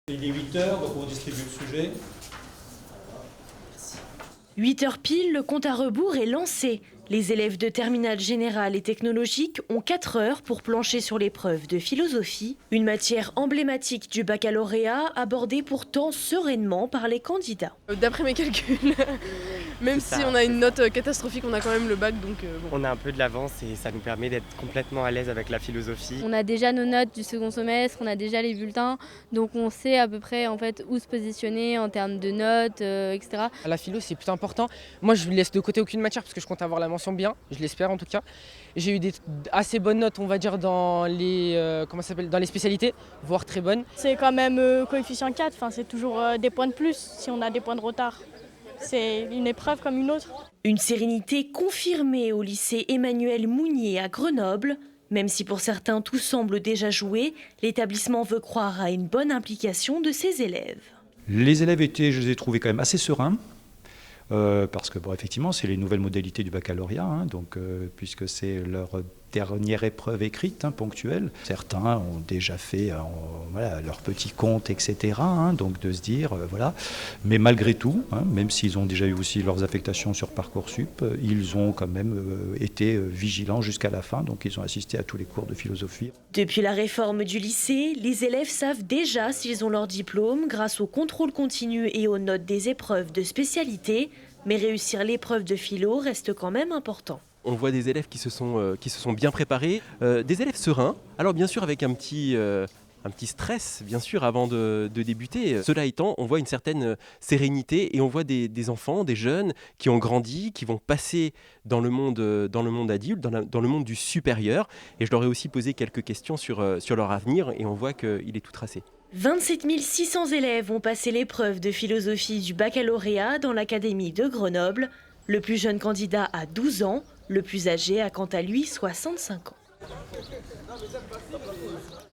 Il est 8 heures, donc on distribue le sujet. 8 heures pile, le compte à rebours est lancé. Les élèves de terminale générale et technologique ont 4 heures pour plancher sur l'épreuve de philosophie, une matière emblématique du baccalauréat abordée pourtant sereinement par les candidats. D'après mes calculs, même si on a une note catastrophique, on a quand même le bac, donc bon. On a un peu de l'avance et ça nous permet d'être complètement à l'aise avec la philosophie. On a déjà nos notes du second semestre, on a déjà les bulletins, donc on sait à peu près en fait où se positionner en termes de notes, etc. La philo, c'est plutôt important. Moi, je ne laisse de côté aucune matière parce que je compte avoir la mention bien, je l'espère en tout cas. J'ai eu des assez bonnes notes, on va dire, dans les, dans les spécialités, voire très bonnes. C'est quand même coefficient 4, enfin, c'est toujours des points de plus si on a des points de retard. C'est une épreuve comme une autre. Une sérénité confirmée au lycée Emmanuel Mounier à Grenoble. Même si pour certains tout semble déjà joué, l'établissement veut croire à une bonne implication de ses élèves. Les élèves étaient, je les ai trouvés quand même assez sereins. Parce que, bon, effectivement, c'est les nouvelles modalités du baccalauréat, puisque c'est leur dernière épreuve écrite, ponctuelle. Certains ont déjà fait leur petit compte, etc. Donc de se dire, voilà. Mais malgré tout, même s'ils ont déjà eu aussi leurs affectations sur Parcoursup, ils ont quand même été vigilants jusqu'à la fin. Donc ils ont assisté à tous les cours de philosophie. Depuis la réforme du lycée, les élèves savent déjà s'ils ont leur diplôme grâce au contrôle continu et aux notes des épreuves de spécialité. Mais réussir l'épreuve de philo reste quand même important. On voit des élèves qui se sont bien préparés, des élèves sereins, alors bien sûr avec un petit stress bien sûr avant de débuter. Cela étant, on voit une certaine sérénité et on voit des enfants, des jeunes qui ont grandi, qui vont passer dans le monde adulte, dans le monde du supérieur. Et je leur ai aussi posé quelques questions sur leur avenir et on voit qu'il est tout tracé. 27 600 élèves ont passé l'épreuve de philosophie du baccalauréat dans l'académie de Grenoble. Le plus jeune candidat a 12 ans, le plus âgé a quant à lui 65 ans.